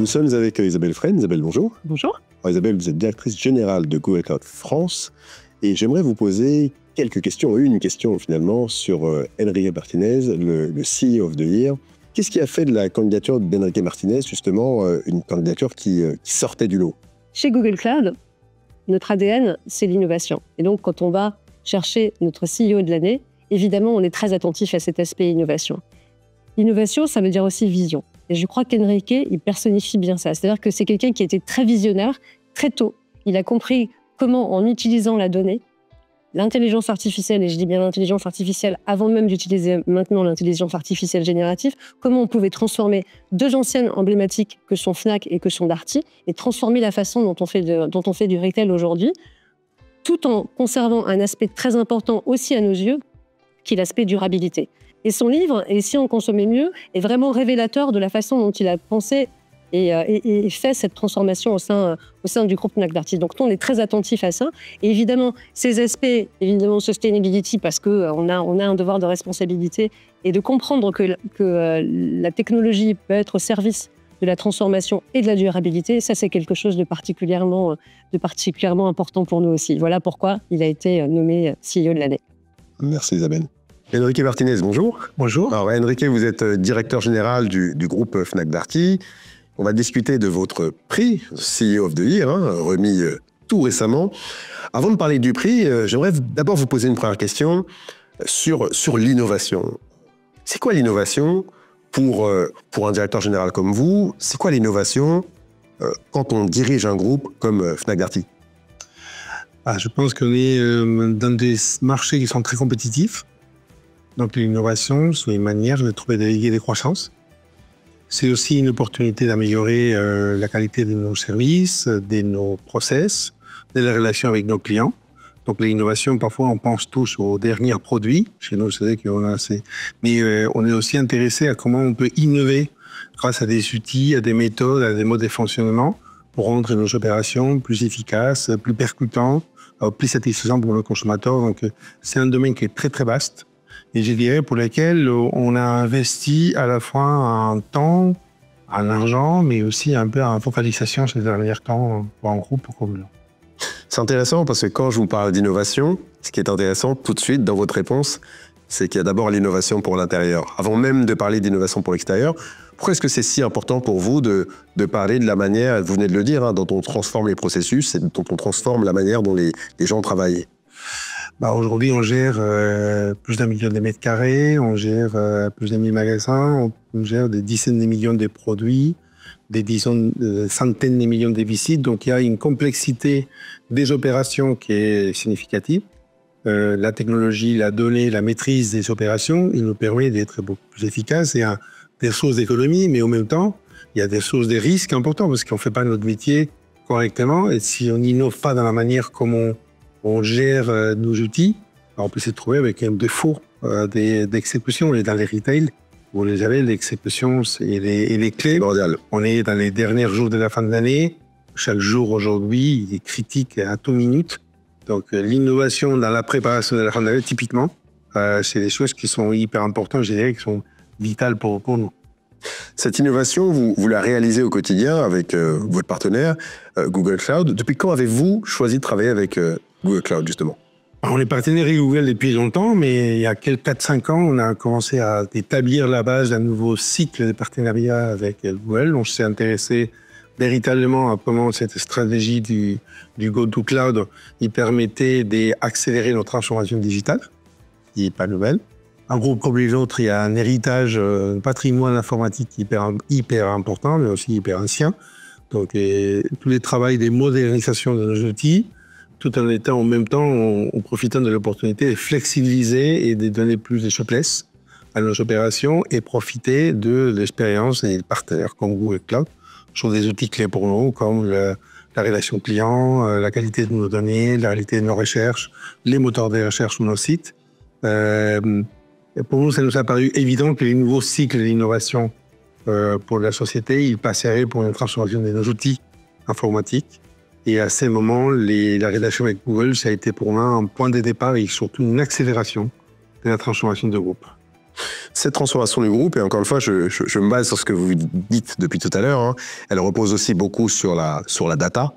Nous sommes avec Isabelle Fresne. Isabelle, bonjour. Bonjour. Alors, Isabelle, vous êtes directrice générale de Google Cloud France et j'aimerais vous poser quelques questions, une question finalement, sur Enrique Martinez, le CEO of the Year. Qu'est-ce qui a fait de la candidature d'Enrique Martinez, justement, une candidature qui sortait du lot? Chez Google Cloud, notre ADN, c'est l'innovation. Et donc, quand on va chercher notre CEO de l'année, évidemment, on est très attentif à cet aspect innovation. L'innovation, ça veut dire aussi vision. Et je crois qu'Enrique, il personnifie bien ça. C'est-à-dire que c'est quelqu'un qui était très visionnaire, très tôt. Il a compris comment, en utilisant la donnée, l'intelligence artificielle, et je dis bien l'intelligence artificielle avant même d'utiliser maintenant l'intelligence artificielle générative, comment on pouvait transformer deux enseignes emblématiques que sont Fnac et que sont Darty, et transformer la façon dont on fait du retail aujourd'hui, tout en conservant un aspect très important aussi à nos yeux, qui est l'aspect durabilité. Et son livre, « Et si on consommait mieux ?», est vraiment révélateur de la façon dont il a pensé et fait cette transformation au sein du groupe Fnac Darty. Donc, nous, on est très attentifs à ça. Et évidemment, ces aspects, sustainability, parce qu'on a un devoir de responsabilité et de comprendre que la technologie peut être au service de la transformation et de la durabilité, ça, c'est quelque chose de particulièrement important pour nous aussi. Voilà pourquoi il a été nommé CEO de l'année. Merci Isabelle. Enrique Martinez, bonjour. Bonjour. Alors, Enrique, vous êtes directeur général du groupe Fnac Darty. On va discuter de votre prix, CEO of the Year, remis tout récemment. Avant de parler du prix, j'aimerais d'abord vous poser une première question sur l'innovation. C'est quoi l'innovation pour un directeur général comme vous? C'est quoi l'innovation quand on dirige un groupe comme Fnac Darty? Je pense qu'on est dans des marchés qui sont très compétitifs. Donc l'innovation, c'est une manière de trouver des leviers de croissance. C'est aussi une opportunité d'améliorer la qualité de nos services, de nos process, de la relation avec nos clients. Donc l'innovation, parfois, on pense tous aux derniers produits. Chez nous, c'est vrai qu'on a assez. Mais on est aussi intéressé à comment on peut innover grâce à des outils, à des méthodes, à des modes de fonctionnement pour rendre nos opérations plus efficaces, plus percutantes, plus satisfaisantes pour nos consommateurs. Donc c'est un domaine qui est très, très vaste. Et je dirais pour lequel on a investi à la fois en temps, en argent, mais aussi un peu en focalisation ces derniers temps pour un groupe comme nous. C'est intéressant parce que quand je vous parle d'innovation, ce qui est intéressant tout de suite dans votre réponse, c'est qu'il y a d'abord l'innovation pour l'intérieur. Avant même de parler d'innovation pour l'extérieur, pourquoi est-ce que c'est si important pour vous de parler de la manière, vous venez de le dire, dont on transforme les processus et dont on transforme la manière dont les gens travaillent? Aujourd'hui, on gère plus d'1 million de mètres carrés, on gère plus de 1000 magasins, on gère des dizaines de millions de produits, des centaines de millions de visites. Donc, il y a une complexité des opérations qui est significative. La technologie, la donnée, la maîtrise des opérations, il nous permet d'être beaucoup plus efficaces. Il y a des sources d'économie, mais en même temps, il y a des sources de risques importants parce qu'on ne fait pas notre métier correctement. Et si on n'innove pas dans la manière comme on gère nos outils, on peut se trouver avec un défaut d'exécution. Et dans les retail, vous les avez, l'exécution et les clés. On est dans les derniers jours de la fin de l'année. Chaque jour aujourd'hui, il est critique à toute minute. Donc l'innovation dans la préparation de la fin de l'année, typiquement, c'est des choses qui sont hyper importantes, je dirais, qui sont vitales pour nous. Cette innovation, vous la réalisez au quotidien avec votre partenaire Google Cloud. Depuis quand avez-vous choisi de travailler avec Google Cloud, justement? On est partenaire avec Google depuis longtemps, mais il y a 4-5 ans, on a commencé à établir la base d'un nouveau cycle de partenariat avec Google. On s'est intéressé véritablement à comment cette stratégie du Go-to-Cloud permettait d'accélérer notre transformation digitale, qui n'est pas nouvelle. Un groupe comme les autres, il y a un héritage, un patrimoine informatique hyper important, mais aussi hyper ancien. Donc, tous les travaux des modernisations de nos outils, tout en étant en même temps, en profitant de l'opportunité de flexibiliser et de donner plus de souplesse à nos opérations et profiter de l'expérience des partenaires comme Google Cloud sur des outils clés pour nous, comme la relation client, la qualité de nos données, la qualité de nos recherches, les moteurs de recherche sur nos sites. Et pour nous, ça nous a paru évident que les nouveaux cycles d'innovation pour la société, ils passeraient pour une transformation de nos outils informatiques. Et à ces moments, la relation avec Google, ça a été pour moi un point de départ et surtout une accélération de la transformation de groupe. Cette transformation du groupe, et encore une fois, je me base sur ce que vous dites depuis tout à l'heure, hein, elle repose aussi beaucoup sur la data.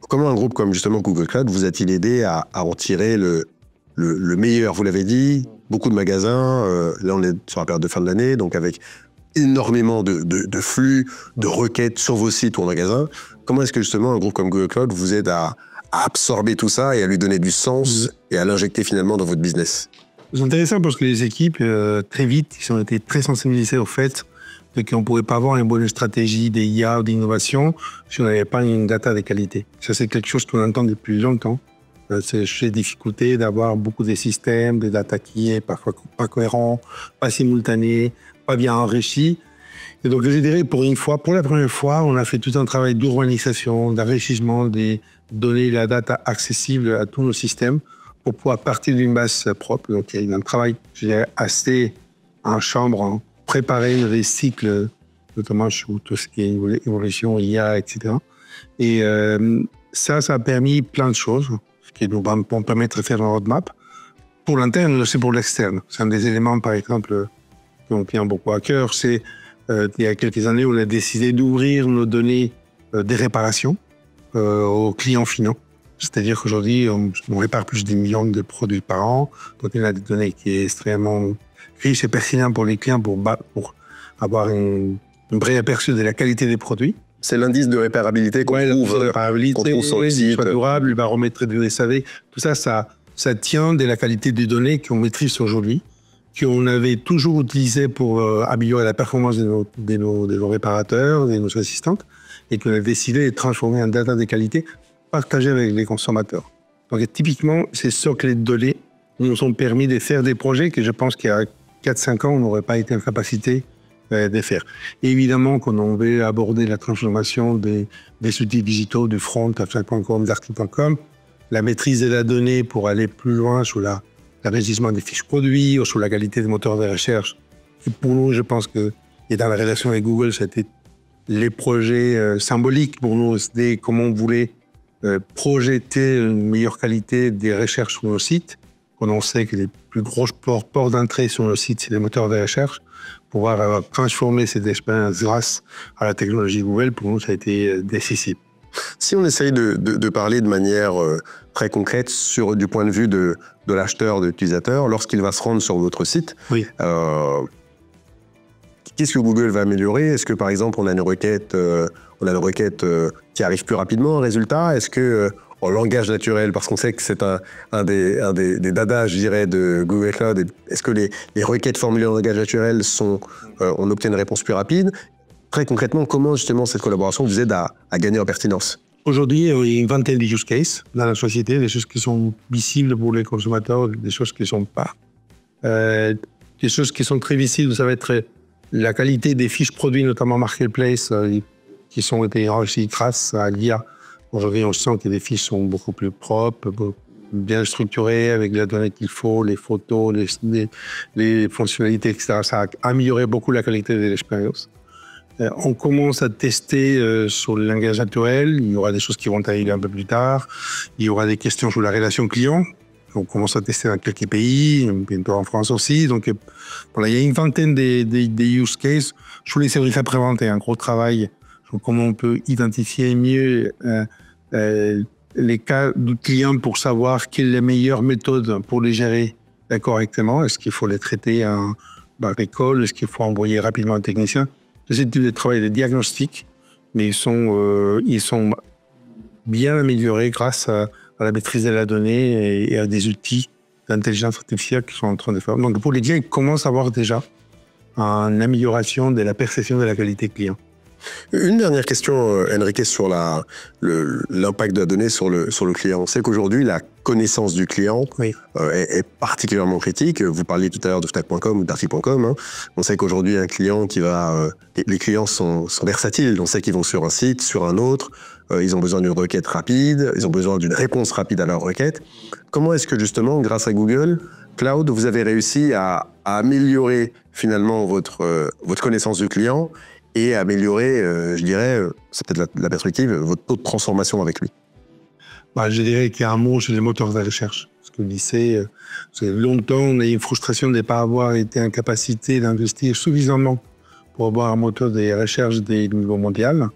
Comment un groupe comme justement Google Cloud vous a-t-il aidé à en tirer le meilleur? Vous l'avez dit, beaucoup de magasins, là on est sur la période de fin de l'année, donc avec énormément de flux, de requêtes sur vos sites ou en magasin. Comment est-ce que justement un groupe comme Google Cloud vous aide à absorber tout ça et à lui donner du sens et à l'injecter finalement dans votre business? C'est intéressant parce que les équipes, très vite, ils ont été très sensibilisés au fait qu'on ne pourrait pas avoir une bonne stratégie d'IA ou d'innovation si on n'avait pas une data de qualité. Ça, c'est quelque chose qu'on entend depuis longtemps. C'est ces difficultés d'avoir beaucoup de systèmes, des data qui est parfois pas cohérents, pas simultanés, pas bien enrichis. Et donc, je dirais, pour la première fois, on a fait tout un travail d'urbanisation, d'enrichissement des données, la data accessible à tous nos systèmes pour pouvoir partir d'une base propre. Donc, il y a un travail, je dirais, assez en chambre, hein, préparer des cycles, notamment sur tout ce qui est évolution, IA, etc. Et ça a permis plein de choses qui nous vont permettre de faire un roadmap. Pour l'interne, mais aussi pour l'externe. C'est un des éléments, par exemple, qui me tient beaucoup à cœur. C'est, il y a quelques années, on a décidé d'ouvrir nos données des réparations aux clients finaux. C'est-à-dire qu'aujourd'hui, on répare plus de millions de produits par an. Donc, on a des données qui est extrêmement riche et pertinent pour les clients pour avoir un vrai aperçu de la qualité des produits. C'est l'indice de réparabilité qu'on trouve sur le site. Durable, le baromètre du SAV, tout ça, ça tient de la qualité des données qu'on maîtrise aujourd'hui, qu'on avait toujours utilisé pour améliorer la performance de nos réparateurs, de nos assistantes, et qu'on a décidé de transformer en data de qualité partagée avec les consommateurs. Donc typiquement, ces socles de données nous ont permis de faire des projets que je pense qu'il y a 4-5 ans, on n'aurait pas été en capacité de faire. Et évidemment, quand on veut aborder la transformation des outils digitaux du front, Fnac.com, Darty.com, la maîtrise de la donnée pour aller plus loin sur l'enregistrement des fiches produits ou sur la qualité des moteurs de recherche. Et pour nous, je pense que, et dans la relation avec Google, c'était les projets symboliques pour nous, c'était comment on voulait projeter une meilleure qualité des recherches sur nos sites. Quand on sait que les plus gros ports d'entrée sur nos sites, c'est les moteurs de recherche, pouvoir transformer cette expérience grâce à la technologie Google, pour nous, ça a été décisif. Si on essaye de parler de manière très concrète du point de vue de l'acheteur, de l'utilisateur, lorsqu'il va se rendre sur votre site, oui. Qu'est-ce que Google va améliorer? Est-ce que, par exemple, on a une requête qui arrive plus rapidement au résultat? Est-ce que en langage naturel, parce qu'on sait que c'est un des dadas, je dirais, de Google Cloud, est-ce que les requêtes formulées en langage naturel on obtient une réponse plus rapide? Très concrètement, comment justement cette collaboration vous aide à gagner en pertinence? Aujourd'hui, il y a une vingtaine de use cases dans la société, des choses qui sont visibles pour les consommateurs, des choses qui ne sont pas. Des choses qui sont très visibles, ça va être la qualité des fiches produits, notamment Marketplace, qui sont été enrichies grâce à l'IA. Aujourd'hui, on sent que les fiches sont beaucoup plus propres, bien structurées, avec la donnée qu'il faut, les photos, les fonctionnalités, etc. Ça a amélioré beaucoup la qualité de l'expérience. On commence à tester sur le langage naturel. Il y aura des choses qui vont arriver un peu plus tard. Il y aura des questions sur la relation client. On commence à tester dans quelques pays, bientôt en France aussi. Donc, voilà, il y a une vingtaine des use cases. Sur les services après-vente, il y a un gros travail sur comment on peut identifier mieux les cas du client pour savoir quelle est la meilleure méthode pour les gérer correctement. Est-ce qu'il faut les traiter par école? Est-ce qu'il faut envoyer rapidement un technicien? C'est du travail de diagnostic, mais ils sont bien améliorés grâce à la maîtrise de la donnée et à des outils d'intelligence artificielle qui sont en train de faire. Donc pour les clients, ils commencent à avoir déjà une amélioration de la perception de la qualité client. Une dernière question, Enrique, sur l'impact de la donnée sur le client. On sait qu'aujourd'hui, la connaissance du client est particulièrement critique. Vous parliez tout à l'heure de Fnac.com ou Darty.com. Hein. On sait qu'aujourd'hui, un client les clients sont versatiles. On sait qu'ils vont sur un site, sur un autre. Ils ont besoin d'une requête rapide. Ils ont besoin d'une réponse rapide à leur requête. Comment est-ce que, justement, grâce à Google Cloud, vous avez réussi à améliorer, finalement, votre connaissance du client et améliorer, je dirais, c'est peut-être la perspective, votre taux de transformation avec lui? Je dirais qu'il y a un mot sur les moteurs de recherche. Parce que le lycée, longtemps, on a eu une frustration de ne pas avoir été en capacité d'investir suffisamment pour avoir un moteur de recherche des niveaux mondial,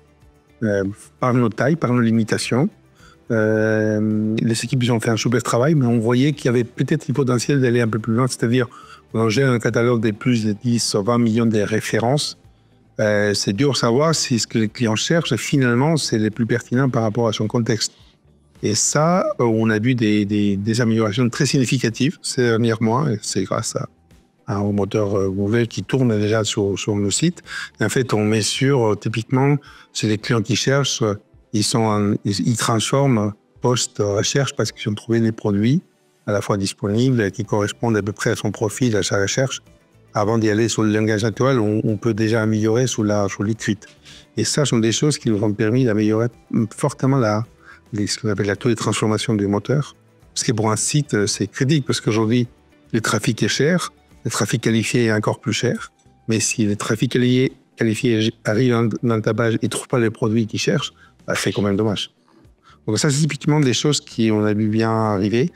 par nos tailles, par nos limitations. Les équipes ont fait un super travail, mais on voyait qu'il y avait peut-être le potentiel d'aller un peu plus loin, c'est-à-dire on gère un catalogue de plus de 10 ou 20 millions de références. C'est dur de savoir si ce que les clients cherchent, finalement, c'est le plus pertinent par rapport à son contexte. Et ça, on a vu des améliorations très significatives ces derniers mois, et c'est grâce à un moteur Google qui tourne déjà sur le site. Et en fait, on met sur, typiquement, c'est les clients qui cherchent, ils transforment post-recherche parce qu'ils ont trouvé des produits à la fois disponibles qui correspondent à peu près à son profil, à sa recherche. Avant d'y aller sur le langage naturel, on peut déjà améliorer sur l'écrite. Et ça, ce sont des choses qui nous ont permis d'améliorer fortement ce qu'on appelle la taux de transformation du moteur. Parce que pour un site, c'est critique, parce qu'aujourd'hui, le trafic est cher, le trafic qualifié est encore plus cher. Mais si le trafic qualifié arrive dans ta page et ne trouve pas les produits qu'il cherche, c'est quand même dommage. Donc ça, c'est typiquement des choses qu'on a vu bien arriver.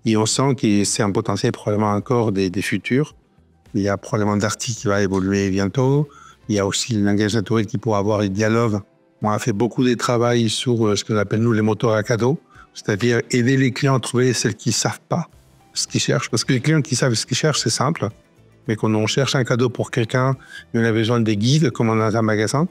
Et on sent que c'est un potentiel probablement encore des futurs. Il y a probablement d'articles qui va évoluer bientôt. Il y a aussi le langage naturel qui pourra avoir des dialogues. On a fait beaucoup de travail sur ce qu'on appelle, nous, les moteurs à cadeaux. C'est-à-dire aider les clients à trouver celles qui ne savent pas ce qu'ils cherchent. Parce que les clients qui savent ce qu'ils cherchent, c'est simple. Mais quand on cherche un cadeau pour quelqu'un, on a besoin des guides, comme on a dans un magasin.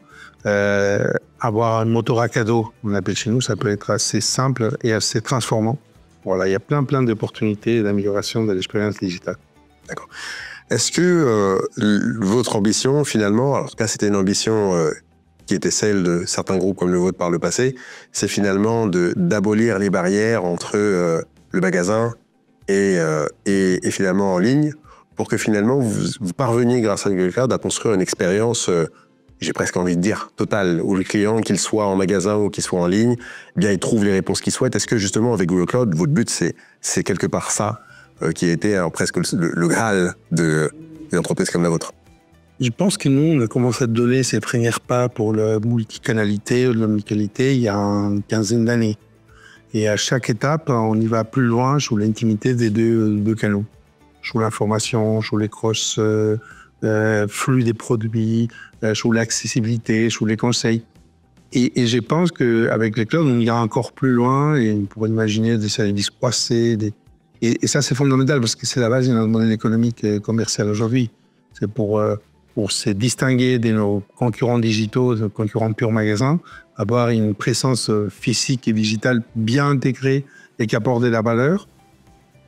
Avoir un moteur à cadeau, on appelle chez nous, ça peut être assez simple et assez transformant. Voilà, il y a plein d'opportunités d'amélioration de l'expérience digitale. D'accord. Est-ce que votre ambition, finalement, alors en tout cas c'était une ambition qui était celle de certains groupes comme le vôtre par le passé, c'est finalement d'abolir les barrières entre le magasin et finalement en ligne, pour que finalement vous parveniez grâce à Google Cloud à construire une expérience, j'ai presque envie de dire, totale, où le client, qu'il soit en magasin ou qu'il soit en ligne, eh bien il trouve les réponses qu'il souhaite. Est-ce que justement avec Google Cloud, votre but c'est quelque part ça qui a été presque le Graal d'une entreprise comme la vôtre? Je pense que nous, on a commencé à donner ces premiers pas pour la multicanalité ou l'omnicanalité il y a une quinzaine d'années. Et à chaque étape, on y va plus loin sur l'intimité des deux canaux. Sur l'information, sur les cross flux des produits, sur l'accessibilité, sur les conseils. Et je pense qu'avec les clouds, on ira encore plus loin et on pourrait imaginer des services croisés. Et ça, c'est fondamental parce que c'est la base de notre modèle économique et commercial aujourd'hui. C'est pour se distinguer de nos concurrents digitaux, de nos concurrents pur magasin, avoir une présence physique et digitale bien intégrée et qui apporte de la valeur,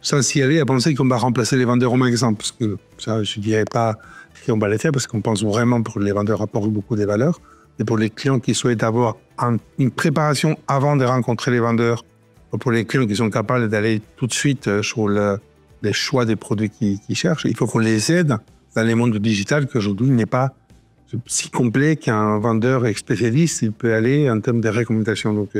sans s'y aller à penser qu'on va remplacer les vendeurs au magasin. Parce que ça, je ne dirais pas qu'on va le faire, parce qu'on pense vraiment que les vendeurs apportent beaucoup de valeur. Et pour les clients qui souhaitent avoir une préparation avant de rencontrer les vendeurs, ou pour les clients qui sont capables d'aller tout de suite sur les choix des produits qu'ils cherchent, il faut qu'on les aide dans les mondes digital qu'aujourd'hui n'est pas si complet qu'un vendeur spécialiste il peut aller en termes de recommandations. Donc,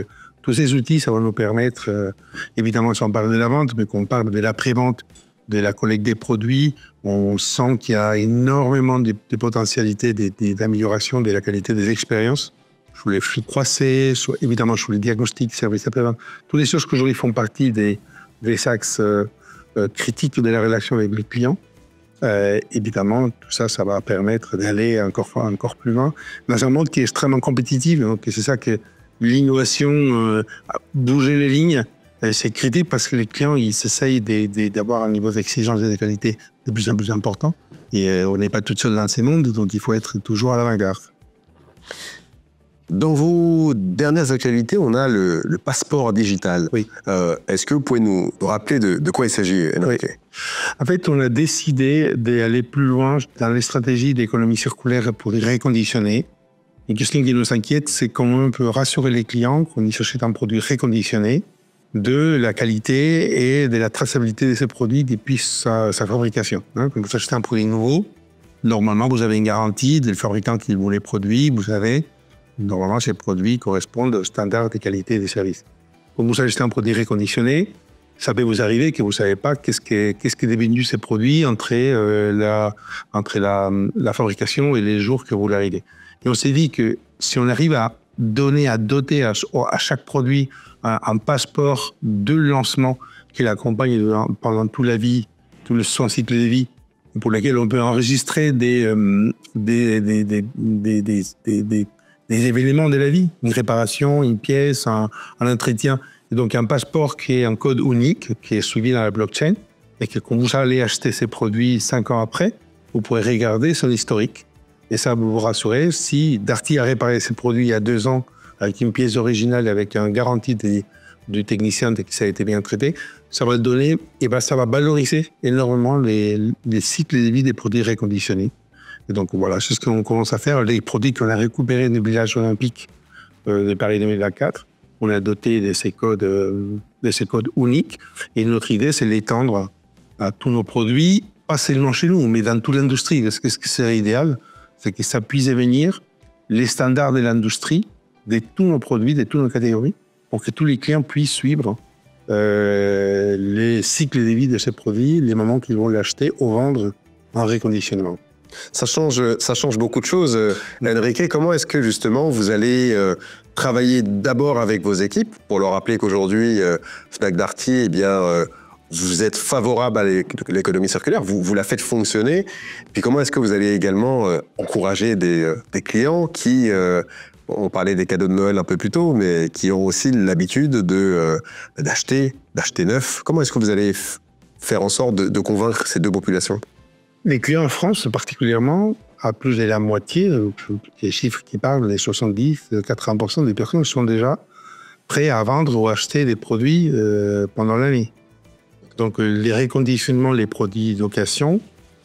tous ces outils, ça va nous permettre, évidemment, si on parle de la vente, mais qu'on parle de la pré-vente, de la collecte des produits, on sent qu'il y a énormément de potentialités d'amélioration de la qualité des expériences, sur les flux croisés, évidemment sur les diagnostics, services après-vente. Toutes les choses qu'aujourd'hui font partie des axes critiques de la relation avec les clients. Évidemment, tout ça, ça va permettre d'aller encore plus loin dans un monde qui est extrêmement compétitif. Donc, c'est ça que l'innovation, bouger les lignes, c'est critique parce que les clients, ils essayent d'avoir un niveau d'exigence et de qualité de plus en plus important. Et on n'est pas tout seul dans ces mondes, donc il faut être toujours à l'avant-garde. Dans vos dernières actualités, on a le passeport digital. Oui. Est-ce que vous pouvez nous rappeler de quoi il s'agit, Enrique? Oui. En fait, on a décidé d'aller plus loin dans les stratégies d'économie circulaire pour les reconditionner. Une question qui nous inquiète, c'est comment on peut rassurer les clients qu'on y achète un produit reconditionné, de la qualité et de la traçabilité de ces produits depuis sa fabrication. Quand vous achetez un produit nouveau, normalement, vous avez une garantie du fabricant qui vous les produit, vous savez. Normalement, ces produits correspondent aux standards de qualité des services. Quand vous achetez un produit reconditionné, ça peut vous arriver que vous ne savez pas qu'est-ce qui est devenu ces produits entre la fabrication et les jours que vous l'arrivez. Et on s'est dit que si on arrive à donner, à doter à chaque produit un passeport de lancement qui l'accompagne pendant toute la vie, son cycle de vie, pour lequel on peut enregistrer des événements de la vie, une réparation, une pièce, un entretien. Et donc un passeport qui est un code unique, qui est suivi dans la blockchain, et que quand vous allez acheter ces produits 5 ans après, vous pourrez regarder son historique. Et ça vous rassurer, si Darty a réparé ses produits il y a 2 ans avec une pièce originale, avec une garantie du technicien que ça a été bien traité, ça va donner, et ben ça va valoriser énormément les cycles de vie des produits réconditionnés. Et donc voilà, c'est ce qu'on commence à faire. Les produits qu'on a récupérés du village olympique de Paris 2024, on a doté de ces codes uniques. Et notre idée, c'est l'étendre à tous nos produits, pas seulement chez nous, mais dans toute l'industrie. Parce que ce qui serait idéal, c'est que ça puisse devenir les standards de l'industrie, de tous nos produits, de toutes nos catégories, pour que tous les clients puissent suivre les cycles de vie de ces produits, les moments qu'ils vont l'acheter ou vendre en reconditionnement. Ça change beaucoup de choses. Enrique, comment est-ce que justement vous allez travailler d'abord avec vos équipes pour leur rappeler qu'aujourd'hui, Fnac Darty, eh bien, vous êtes favorable à l'économie circulaire, vous la faites fonctionner. Puis comment est-ce que vous allez également encourager des clients qui, on parlait des cadeaux de Noël un peu plus tôt, mais qui ont aussi l'habitude d'acheter neuf. Comment est-ce que vous allez faire en sorte de convaincre ces deux populations ? Les clients en France, particulièrement, à plus de la moitié, les chiffres qui parlent, les 70-80% des personnes sont déjà prêts à vendre ou acheter des produits pendant l'année. Donc, les reconditionnements, les produits d'occasion,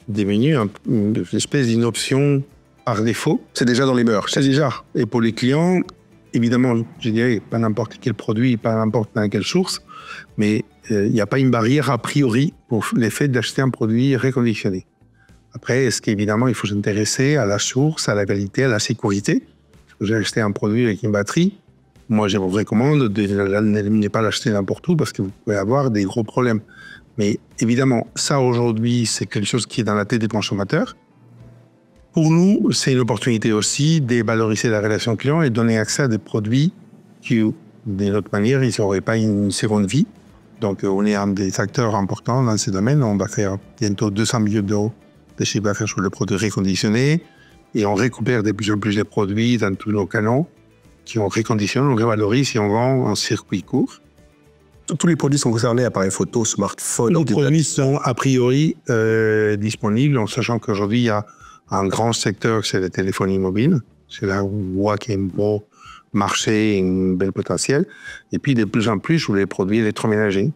devenus une espèce d'une option par défaut. C'est déjà dans les mœurs. C'est déjà. Et pour les clients, évidemment, je dirais, pas n'importe quel produit, pas n'importe dans quelle source, mais il n'y a pas une barrière a priori pour l'effet d'acheter un produit reconditionné. Après, est-ce qu'évidemment, il faut s'intéresser à la source, à la qualité, à la sécurité. J'ai acheté un produit avec une batterie. Moi, je vous recommande de ne pas l'acheter n'importe où parce que vous pouvez avoir des gros problèmes. Mais évidemment, ça aujourd'hui, c'est quelque chose qui est dans la tête des consommateurs. Pour nous, c'est une opportunité aussi de valoriser la relation client et donner accès à des produits qui, d'une autre manière, ils n'auraient pas une seconde vie. Donc, on est un des acteurs importants dans ce domaine. On va faire bientôt 200 millions d'euros de chiffre d'affaires sur les produits réconditionnés et on récupère de plus en plus de produits dans tous nos canaux qui ont reconditionné, on revalorise et on vend en circuit court. Tous les produits sont concernés, appareils photo, smartphones. Nos produits sont a priori disponibles en sachant qu'aujourd'hui il y a un grand secteur, c'est la téléphonie mobile. C'est là où on voit qu'il y a un beau marché et un bel potentiel. Et puis de plus en plus sur les produits électroménagers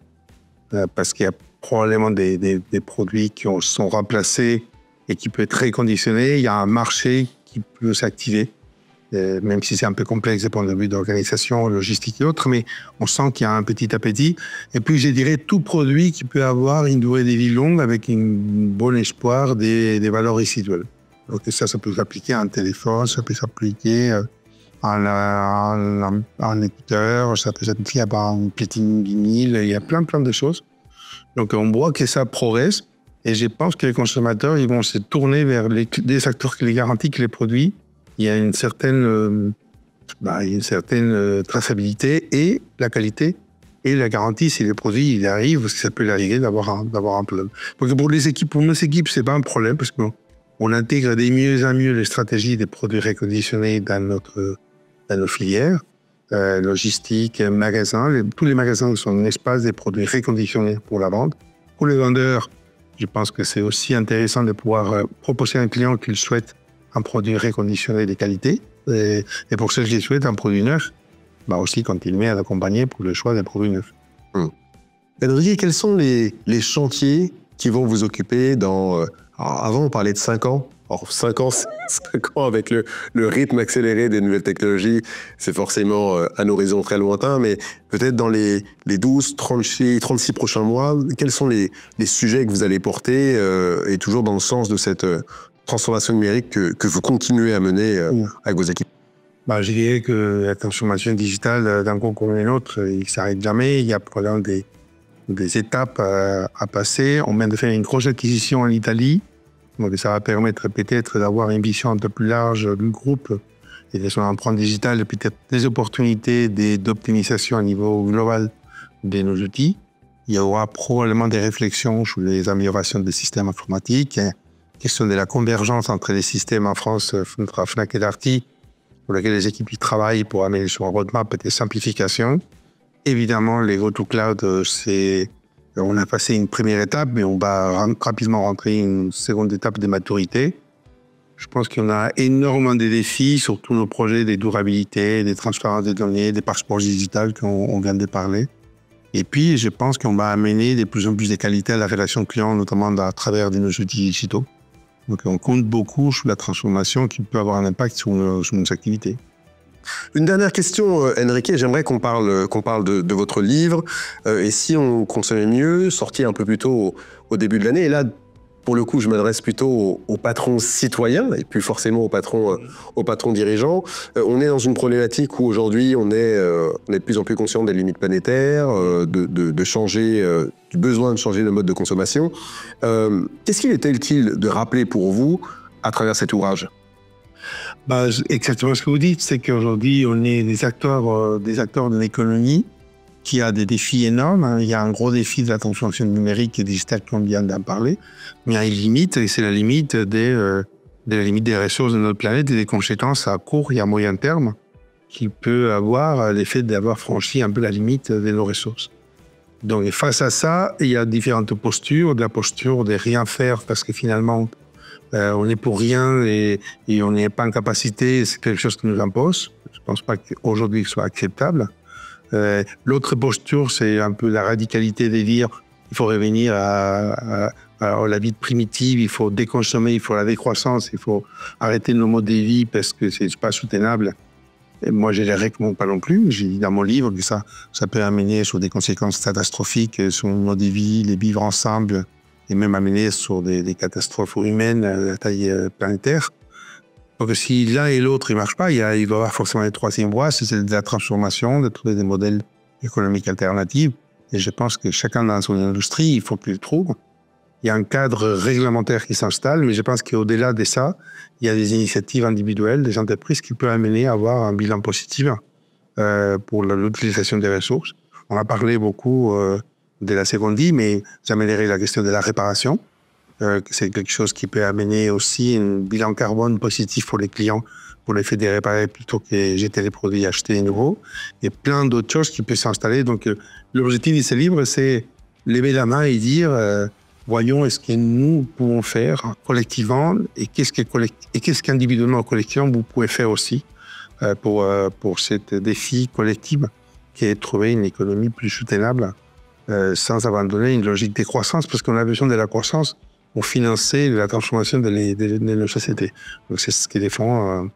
parce qu'il y a probablement des produits qui sont remplacés et qui peuvent être réconditionnés. Il y a un marché qui peut s'activer, même si c'est un peu complexe du point de vue d'organisation, logistique et autres, mais on sent qu'il y a un petit appétit. Et puis, je dirais, tout produit qui peut avoir une durée de vie longue avec un bon espoir des valeurs résiduelles. Donc ça peut s'appliquer à un téléphone, ça peut s'appliquer à un écouteur, ça peut s'appliquer à un platine vinyle, il y a plein de choses. Donc on voit que ça progresse et je pense que les consommateurs ils vont se tourner vers des acteurs qui les garantissent que les produits, il y a une certaine traçabilité et la qualité et la garantie si le produit il arrive, parce que ça peut arriver d'avoir un problème. Donc pour nos équipes, c'est pas un problème parce qu'on intègre de mieux en mieux les stratégies des produits réconditionnés dans nos filières. Logistique, magasins. Tous les magasins sont un espace des produits réconditionnés pour la vente. Pour les vendeurs, je pense que c'est aussi intéressant de pouvoir proposer à un client qu'il souhaite un produit réconditionné de qualité. Et pour ceux qui souhaitent un produit neuf, aussi continuer à l'accompagner pour le choix d'un produit neuf. Enrique, quels sont les chantiers qui vont vous occuper dans... avant, on parlait de 5 ans. Alors, 5 ans avec le rythme accéléré des nouvelles technologies, c'est forcément un horizon très lointain, mais peut-être dans les 12, 36 prochains mois, quels sont les sujets que vous allez porter et toujours dans le sens de cette transformation numérique que vous continuez à mener avec vos équipes? Je dirais que la transformation digitale d'un coup comme un autre, il ne s'arrête jamais. Il y a probablement des étapes à passer. On vient de faire une grosse acquisition en Italie. Donc ça va permettre peut-être d'avoir une vision un peu plus large du groupe et son empreinte digitale et peut-être des opportunités d'optimisation à niveau global de nos outils. Il y aura probablement des réflexions sur les améliorations des systèmes informatiques, question de la convergence entre les systèmes en France, entre Fnac et Darty, pour lesquels les équipes y travaillent pour améliorer son roadmap et des simplifications. Évidemment, les go-to-cloud, on a passé une première étape, mais on va rapidement rentrer une seconde étape de maturité. Je pense qu'on a énormément de défis sur tous nos projets, des durabilités, des transparences des données, des passeports digitales qu'on vient de parler. Et puis, je pense qu'on va amener de plus en plus de qualité à la relation client, notamment à travers de nos outils digitaux. Donc, on compte beaucoup sur la transformation qui peut avoir un impact sur nos activités. Une dernière question, Enrique. J'aimerais qu'on parle de votre livre. Et si on consommait mieux, sorti un peu plus tôt au début de l'année. Et là, pour le coup, je m'adresse plutôt aux patrons citoyens et plus forcément aux patrons dirigeants. On est dans une problématique où aujourd'hui, on est de plus en plus conscient des limites planétaires, de changer, du besoin de changer de mode de consommation. Qu'est-ce qu'il était utile de rappeler pour vous à travers cet ouvrage ? Exactement ce que vous dites, c'est qu'aujourd'hui, on est des acteurs de l'économie qui a des défis énormes. Il y a un gros défi de la transformation numérique et digitale qu'on vient d'en parler, mais il y a une limite, et c'est la limite des ressources de notre planète et des conséquences à court et à moyen terme qui peut avoir l'effet d'avoir franchi un peu la limite de nos ressources. Donc face à ça, il y a différentes postures, de la posture de rien faire parce que finalement, on est pour rien et on n'est pas en capacité, c'est quelque chose qui nous impose. Je ne pense pas qu'aujourd'hui ce soit acceptable. L'autre posture, c'est un peu la radicalité de dire il faut revenir à la vie primitive, il faut déconsommer, il faut la décroissance, il faut arrêter nos modes de vie parce que c'est pas soutenable. Et moi, je ne les recommande pas non plus. J'ai dit dans mon livre que ça peut amener sur des conséquences catastrophiques sur nos modes de vie, les vivre ensemble, et même amener sur des catastrophes humaines à la taille planétaire. Donc si l'un et l'autre ne marchent pas, il va y avoir forcément une troisième voie, c'est celle de la transformation, de trouver des modèles économiques alternatifs. Et je pense que chacun dans son industrie, il faut qu'il le trouve. Il y a un cadre réglementaire qui s'installe, mais je pense qu'au-delà de ça, il y a des initiatives individuelles, des entreprises qui peuvent amener à avoir un bilan positif pour l'utilisation des ressources. On a parlé beaucoup de la seconde vie, mais j'amènerai la question de la réparation. C'est quelque chose qui peut amener aussi un bilan carbone positif pour les clients, pour l'effet de réparer plutôt que jeter les produits et acheter les nouveaux. Et plein d'autres choses qui peuvent s'installer. Donc, l'objectif de ce livre, c'est lever la main et dire voyons, est-ce que nous pouvons faire collectivement et qu'est-ce qu'individuellement ou collectivement vous pouvez faire aussi pour cet défi collectif qui est de trouver une économie plus soutenable sans abandonner une logique de croissance, parce qu'on a besoin de la croissance pour financer la transformation de nos sociétés. Donc c'est ce qui défend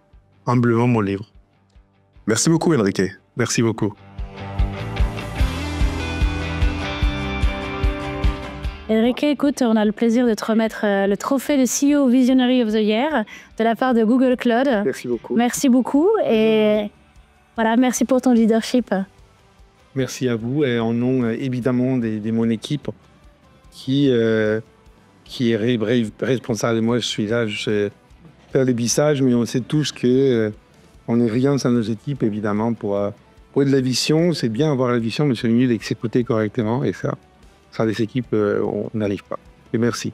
humblement mon livre. Merci beaucoup, Enrique. Merci beaucoup. Enrique, écoute, on a le plaisir de te remettre le trophée de CEO Visionary of the Year de la part de Google Cloud. Merci beaucoup. Merci beaucoup et voilà, merci pour ton leadership. Merci à vous et en nom évidemment de mon équipe qui est responsable. Moi, je suis là, je fais le bissage, mais on sait tous qu'on n'est rien sans nos équipes, évidemment. Pour de la vision, c'est bien avoir la vision, mais c'est mieux d'exécuter correctement. Et ça, sans les équipes, on n'arrive pas. Et merci.